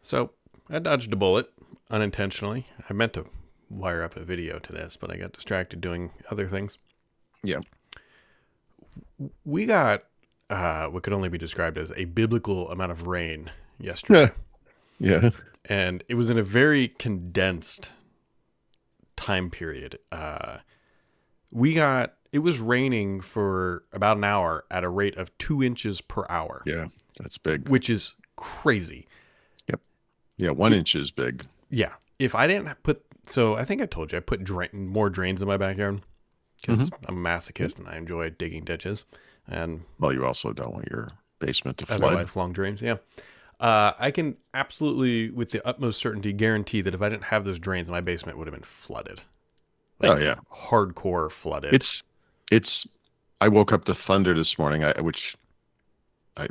So I dodged a bullet unintentionally. I meant to wire up a video to this, but I got distracted doing other things. Yeah. We got what could only be described as a biblical amount of rain yesterday. Yeah. And it was in a very condensed time period. It was raining for about an hour at a rate of 2 inches per hour. Yeah. That's big. Which is crazy. Yep. Yeah. 1 inch is big. Yeah. If I didn't I think I told you, I put more drains in my backyard because I'm a masochist and I enjoy digging ditches. And well, you also don't want your basement to flood. Lifelong dreams. Yeah. I can absolutely, with the utmost certainty, guarantee that if I didn't have those drains, my basement would have been flooded. Hardcore flooded. I woke up to thunder this morning, which I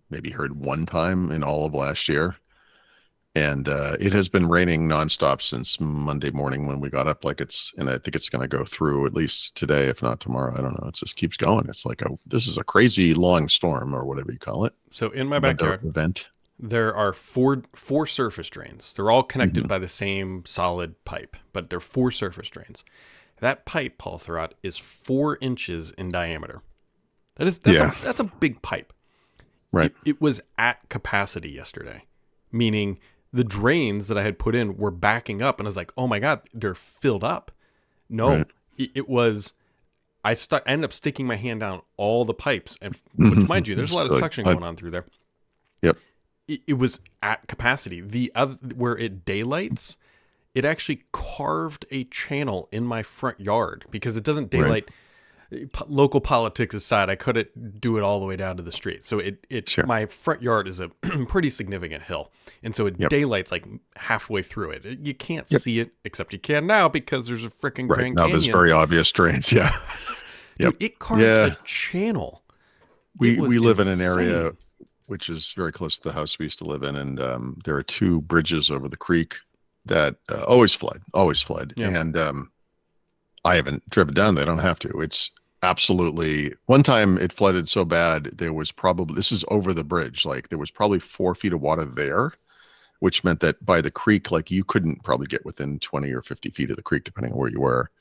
maybe heard one time in all of last year. And it has been raining nonstop since Monday morning when we got up. And I think it's going to go through at least today, if not tomorrow. I don't know. It just keeps going. It's like this is a crazy long storm or whatever you call it. So in my backyard, there are four surface drains. They're all connected by the same solid pipe, but they're 4 surface drains. That pipe, Paul Thurrott, is 4 inches in diameter. That's a big pipe. Right. It was at capacity yesterday, meaning the drains that I had put in were backing up, and I was like, "Oh my god, they're filled up." No, right. It was. I ended up sticking my hand down all the pipes, and which, mind you, there's a lot of suction going on through there. Yep. It was at capacity. The other where it daylights, it actually carved a channel in my front yard because it doesn't daylight. Right. Local politics aside, I couldn't do it all the way down to the street. So Sure. My front yard is a pretty significant hill. And so it daylights like halfway through it. You can't see it, except you can now because there's a freaking Grand Canyon. Now there's very obvious drains. Yeah. Dude, it carved a channel. We live in an area which is very close to the house we used to live in. And there are 2 bridges over the creek that always flood. Yeah. And I haven't driven down. They don't have to. It's absolutely. One time it flooded so bad, this is over the bridge. Like there was probably 4 feet of water there, which meant that by the creek, like you couldn't probably get within 20 or 50 feet of the creek, depending on where you were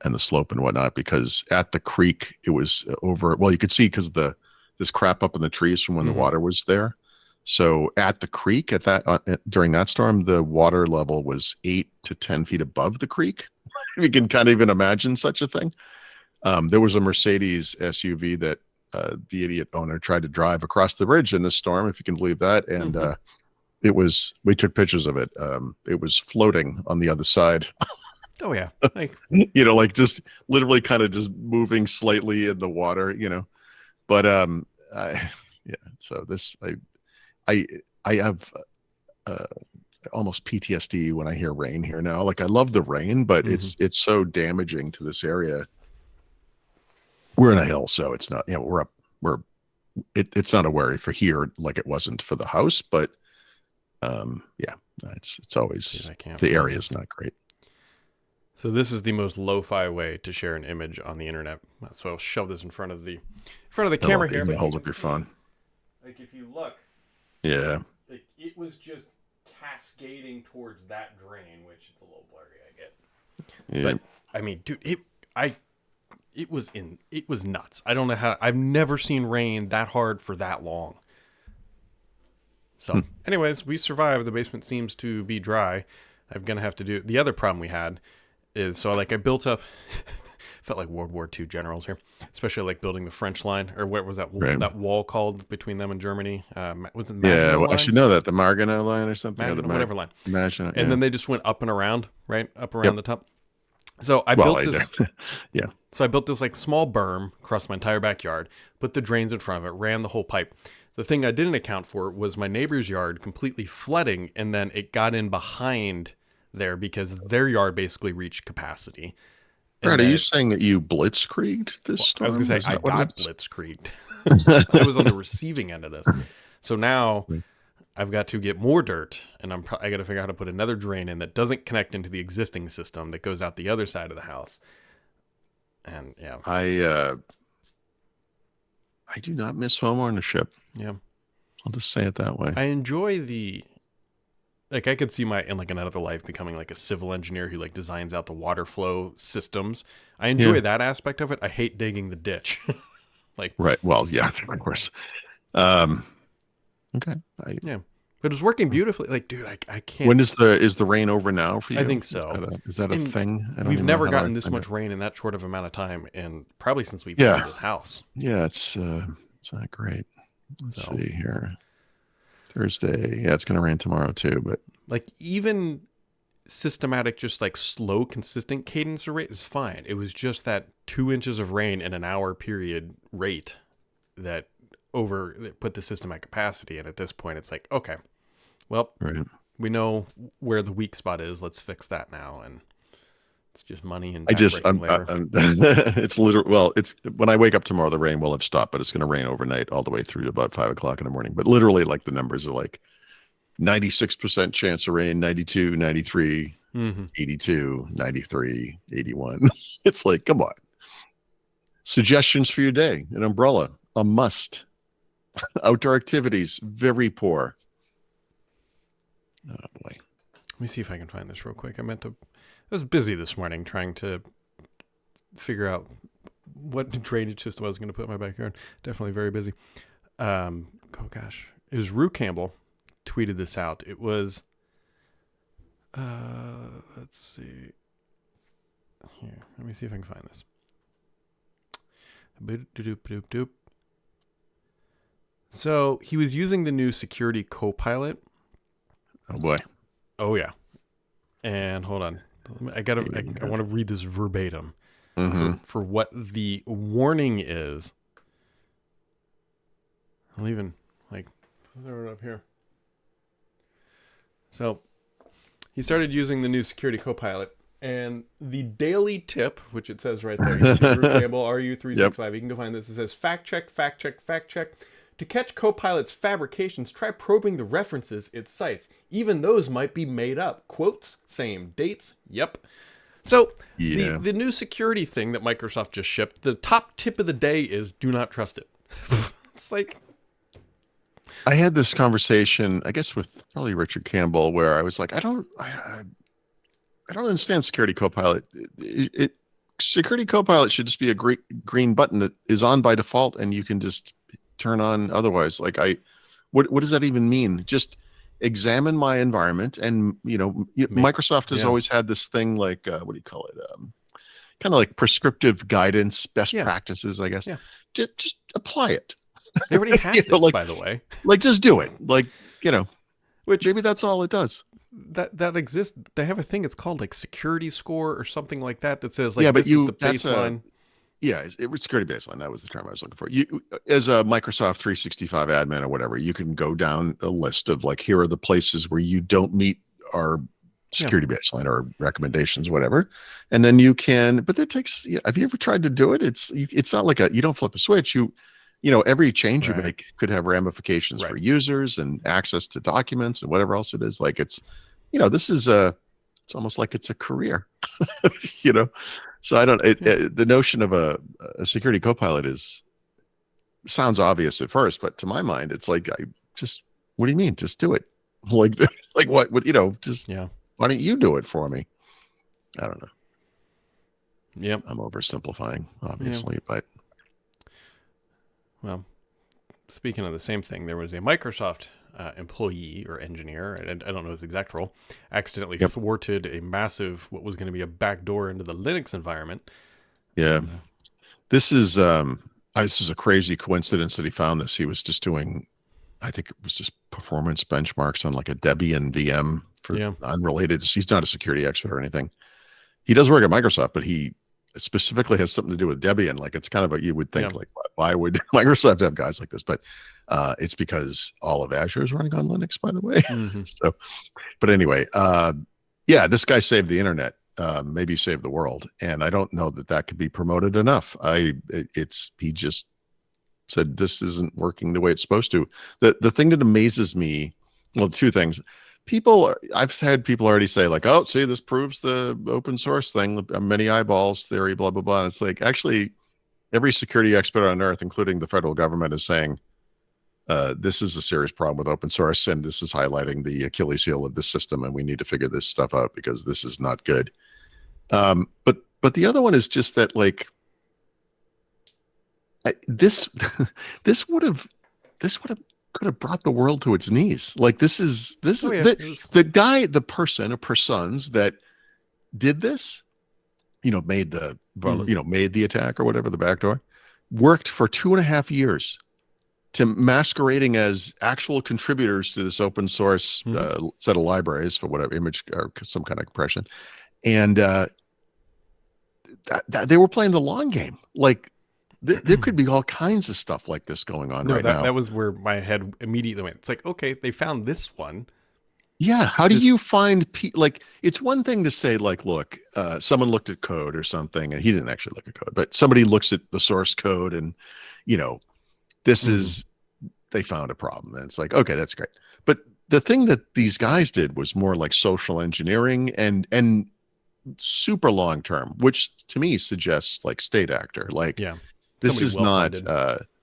and the slope and whatnot, because at the creek, it was over. Well, you could see because of this crap up in the trees from when the water was there. So at the creek during that storm, the water level was 8 to 10 feet above the creek. You can kind of even imagine such a thing. There was a Mercedes SUV that the idiot owner tried to drive across the bridge in this storm, if you can believe that. And we took pictures of it. It was floating on the other side. Oh yeah. Like just literally kind of just moving slightly in the water, but so this, I have almost PTSD when I hear rain here now. Like I love the rain, but it's so damaging to this area. We're in a hill, so it's not, it's not a worry for here like it wasn't for the house, but it's always, the area is not great. So this is the most lo-fi way to share an image on the internet. So I'll shove this in front of the camera here. Hold up your phone. Like if you look. Yeah. Like it was just cascading towards that drain, which it's a little blurry, I get. Yeah. But I mean, dude, it was nuts. I don't know how. I've never seen rain that hard for that long. So, anyways, we survived. The basement seems to be dry. I'm gonna have to do. The other problem we had is I built up. Felt like World War II generals here, especially like building the French line, or what was that that wall called between them and Germany? Was it Maginot Line? I should know that, the Maginot Line or something, whatever line. Maginot, and then they just went up and around, right up around the top. So I built this. Yeah. So I built this like small berm across my entire backyard, put the drains in front of it, ran the whole pipe. The thing I didn't account for was my neighbor's yard completely flooding, and then it got in behind there because their yard basically reached capacity. Brad, are you saying that you blitzkrieged this storm? I was going to say, I got blitzkrieged. I was on the receiving end of this. So now I've got to get more dirt, and I got to figure out how to put another drain in that doesn't connect into the existing system that goes out the other side of the house. And yeah. I do not miss home ownership. Yeah. I'll just say it that way. I enjoy like I could see in like another life becoming like a civil engineer who like designs out the water flow systems. I enjoy that aspect of it. I hate digging the ditch. Like, right. Well, yeah, of course. Okay. Yeah. But it was working beautifully. Like, dude, I can't. When is the rain over now for you? I think so. Is that a thing? We've never gotten this much rain in that short of amount of time, and probably since we've built this house. Yeah, it's not great. Let's see here. Thursday. Yeah, it's going to rain tomorrow too, but like even systematic, just like slow, consistent cadence of rate is fine. It was just that 2 inches of rain in an hour period rate that put the system at capacity. And at this point, it's like, okay, well, we know where the weak spot is. Let's fix that now. And it's just money and it's literally, well, it's when I wake up tomorrow, the rain will have stopped, but it's going to rain overnight all the way through to about 5 o'clock in the morning. But literally, like, the numbers are like 96% chance of rain, 92, 93, 82, 93, 81. It's like, come on. Suggestions for your day: an umbrella, a must. Outdoor activities, very poor. Oh boy. Let me see if I can find this real quick. I was busy this morning trying to figure out what drainage system I was going to put in my backyard. Definitely very busy. Oh gosh. It was Rue Campbell tweeted this out. It was, let's see. Here, let me see if I can find this. So he was using the new Security Copilot. Oh boy. Oh yeah. And hold on. I want to read this verbatim for what the warning is. I'll even throw it up here. So he started using the new Security Copilot, and the daily tip, which it says right there, Campbell, RU365, you can go find this. It says, fact check. To catch Copilot's fabrications, try probing the references it cites. Even those might be made up. Quotes, same. Dates, yep. So the new security thing that Microsoft just shipped, the top tip of the day is do not trust it. It's like... I had this conversation, I guess, with probably Richard Campbell, where I was like, I don't understand Security Copilot. Security Copilot should just be a green button that is on by default, and you can just turn on otherwise. Like, what does that even mean? Just examine my environment, and Microsoft has always had this thing like what do you call it? Kind of like prescriptive guidance, best practices, I guess. Yeah. Just apply it. They already have this, by the way. Like, just do it. Like, which maybe that's all it does. That exists. They have a thing. It's called like security score or something like that. That says like, this is the baseline. It was security baseline. That was the term I was looking for. You, as a Microsoft 365 admin or whatever, you can go down a list of like, here are the places where you don't meet our security baseline or recommendations, whatever. And then you can, but that takes, have you ever tried to do it? It's not like you don't flip a switch. Every change you make could have ramifications for users and access to documents and whatever else it is. Like, it's, this is it's almost like it's a career, So I don't, the notion of a security copilot sounds obvious at first, but to my mind, it's like, what do you mean? Just do it. Like what, just, why don't you do it for me? I don't know. Yep. I'm oversimplifying, obviously, but. Well, speaking of the same thing, there was a Microsoft employee or engineer, and I don't know his exact role, accidentally thwarted a massive, what was going to be a backdoor into the Linux environment. Yeah. This is a crazy coincidence that he found this. He was just doing, I think it was just performance benchmarks on like a Debian VM for unrelated. He's not a security expert or anything. He does work at Microsoft, but he specifically has something to do with Debian. Like, it's kind of you would think, like, why would Microsoft have guys like this? But it's because all of Azure is running on Linux, by the way. So, but anyway, this guy saved the internet, maybe saved the world, and I don't know that could be promoted enough. He just said this isn't working the way it's supposed to. The thing that amazes me, well, two things. I've had people already say like, oh, see, this proves the open source thing, many eyeballs theory, blah, blah, blah. And it's like, actually, every security expert on earth, including the federal government, is saying this is a serious problem with open source, and this is highlighting the Achilles heel of this system, and we need to figure this stuff out because this is not good. But the other one is just that, like, this could have brought the world to its knees. Like, the person or persons that did this, made the attack or whatever, the backdoor, worked for 2.5 years to masquerading as actual contributors to this open source set of libraries for whatever image or some kind of compression. And they were playing the long game. Like, there could be all kinds of stuff like this going on now. That was where my head immediately went. It's like, okay, they found this one. Yeah. How do you find like, it's one thing to say, like, look, someone looked at code or something, and he didn't actually look at code, but somebody looks at the source code and, this is, they found a problem. And it's like, okay, that's great. But the thing that these guys did was more like social engineering and super long term, which to me suggests like state actor. Like, yeah. This is not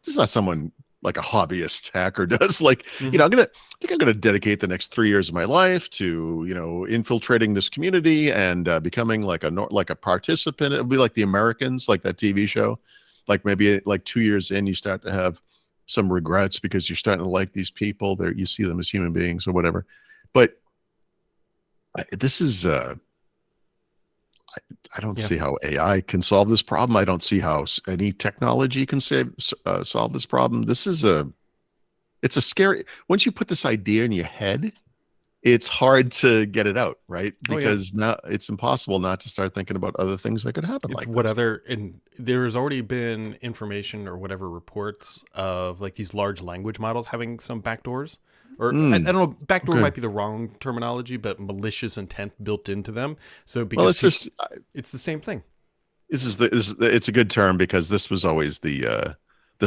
someone like a hobbyist hacker does. Like, I'm gonna dedicate the next 3 years of my life to, infiltrating this community and becoming like a participant. It'll be like The Americans, like that TV show. Like, maybe like 2 years in, you start to have some regrets because you're starting to like these people. You see them as human beings or whatever. But this is I don't see how AI can solve this problem. I don't see how any technology can solve this problem. It's a scary, once you put this idea in your head, it's hard to get it out, right? Because now it's impossible not to start thinking about other things that could happen. And there's already been information or whatever reports of like these large language models having some backdoors. Or I don't know, backdoor might be the wrong terminology, but malicious intent built into them. So because it's the same thing. It's a good term because this was always the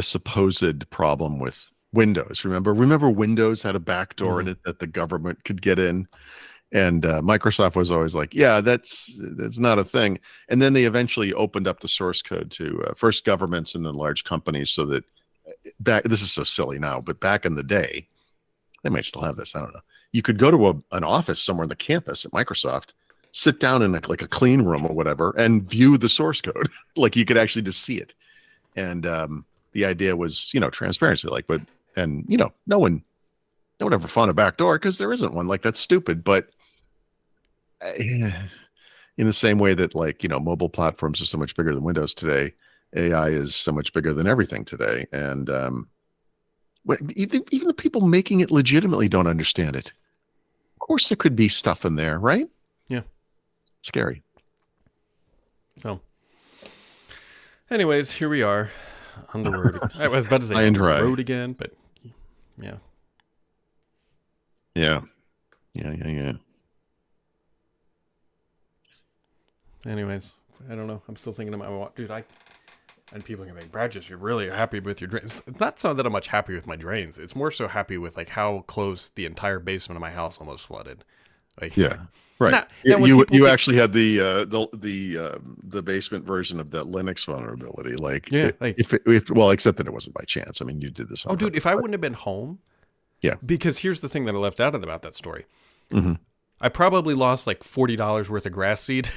supposed problem with Windows. Remember Windows had a backdoor in it that the government could get in, and Microsoft was always like, yeah, that's not a thing. And then they eventually opened up the source code to first governments and then large companies, so that this is so silly now, but back in the day, they might still have this, I don't know, you could go to an office somewhere on the campus at Microsoft, sit down in a clean room or whatever, and view the source code. Like, you could actually just see it. And the idea was, transparency. Like, no one ever found a backdoor because there isn't one. Like, that's stupid. But in the same way that, like, mobile platforms are so much bigger than Windows today, AI is so much bigger than everything today. And even the people making it legitimately don't understand it. Of course, there could be stuff in there, right? Yeah. Scary. So, anyways, here we are on the road. I was about to say on the road again, but yeah. Yeah. Anyways, I don't know. I'm still thinking of my dude. And people can be like, Brad, you're really happy with your drains. It's not so that I'm much happy with my drains. It's more so happy with like how close the entire basement of my house almost flooded. Like, yeah, right. You actually had the basement version of that Linux vulnerability. Like, except that it wasn't by chance. I mean, you did this. Dude, if I wouldn't have been home, because here's the thing that I left out about that story. I probably lost like $40 worth of grass seed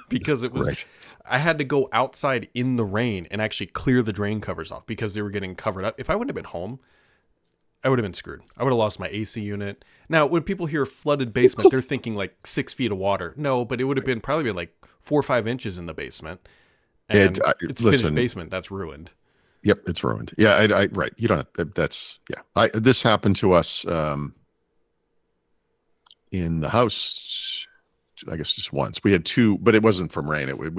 because it was. Right. I had to go outside in the rain and actually clear the drain covers off because they were getting covered up. If I wouldn't have been home, I would have been screwed. I would have lost my AC unit. Now, when people hear flooded basement, they're thinking like 6 feet of water. No, but it would have probably been like 4 or 5 inches in the basement. And it's finished basement. That's ruined. Yep, it's ruined. Yeah, right. You don't have, this happened to us in the house, I guess just once. We had two, but it wasn't from rain. Because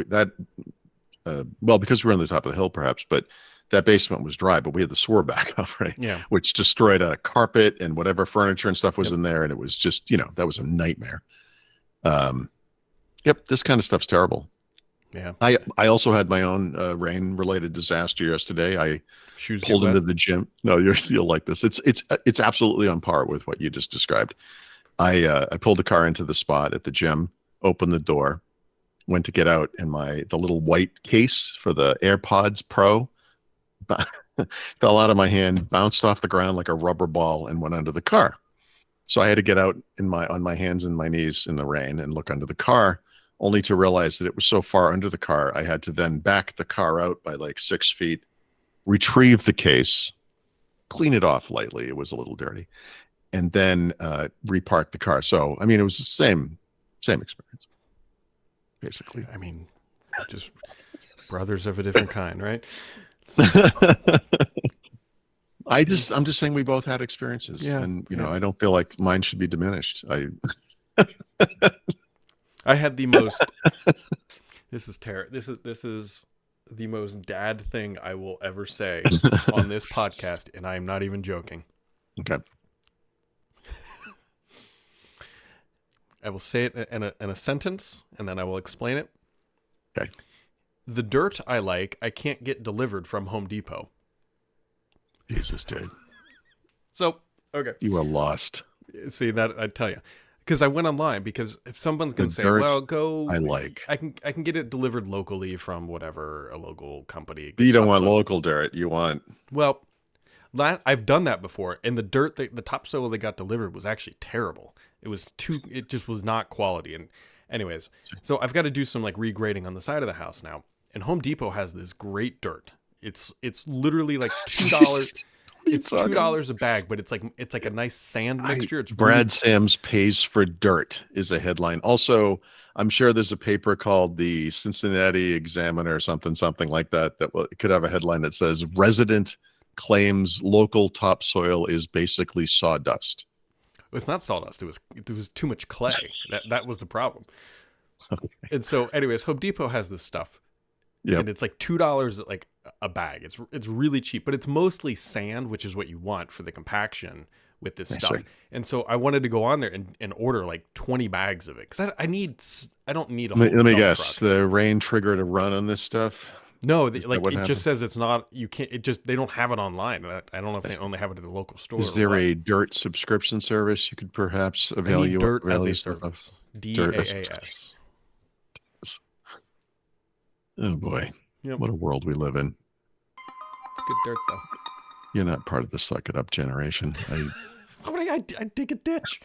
we were on the top of the hill perhaps, but that basement was dry, but we had the sewer backup, right? Yeah. Which destroyed a carpet and whatever furniture and stuff was in there. And it was just, that was a nightmare. This kind of stuff's terrible. Yeah. I also had my own rain-related disaster yesterday. I pulled into the gym. No, you'll like this. It's absolutely on par with what you just described. I pulled the car into the spot at the gym, opened the door, went to get out, and the little white case for the AirPods Pro fell out of my hand, bounced off the ground like a rubber ball, and went under the car. So I had to get out on my hands and my knees in the rain and look under the car, only to realize that it was so far under the car, I had to then back the car out by like 6 feet, retrieve the case, clean it off lightly. It was a little dirty, and then repark the car. So, I mean, it was the same experience, basically. I mean, just brothers of a different kind, right? I'm just saying we both had experiences, and I don't feel like mine should be diminished. I had the most. This is the most dad thing I will ever say on this podcast, and I am not even joking. Okay. I will say it in a sentence, and then I will explain it. Okay. The dirt I can't get delivered from Home Depot. Jesus, dude. So, okay. You are lost. See, that I tell you. Because I went online, because if someone's going to say, well, go... I can get it delivered locally from whatever, a local company. You don't want local dirt. You want... Well, I've done that before, and the dirt, the topsoil they got delivered was actually terrible. It just was not quality. And anyways, so I've got to do some like regrading on the side of the house now. And Home Depot has this great dirt. It's literally like $2. It's $2 a bag, but it's like a nice sand mixture. It's Brad Sams pays for dirt is a headline. Also, I'm sure there's a paper called the Cincinnati Examiner or something like that could have a headline that says resident claims local topsoil is basically sawdust. It's not sawdust. It was too much clay. That was the problem. Okay. And so, anyways, Home Depot has this stuff. Yep. And it's like $2 like a bag. It's really cheap, but it's mostly sand, which is what you want for the compaction with this stuff. Right. And so I wanted to go on there and order like 20 bags of it, because I don't need a whole Let me guess. Truck. The rain triggered a run on this stuff? No, it just says it's not. You can't. They don't have it online. I don't know if they only have it at the local store. Is there a dirt subscription service you could perhaps avail? Dirt as a service. DAAS. Oh boy, What a world we live in. It's good dirt though. You're not part of the suck it up generation. I dig a ditch.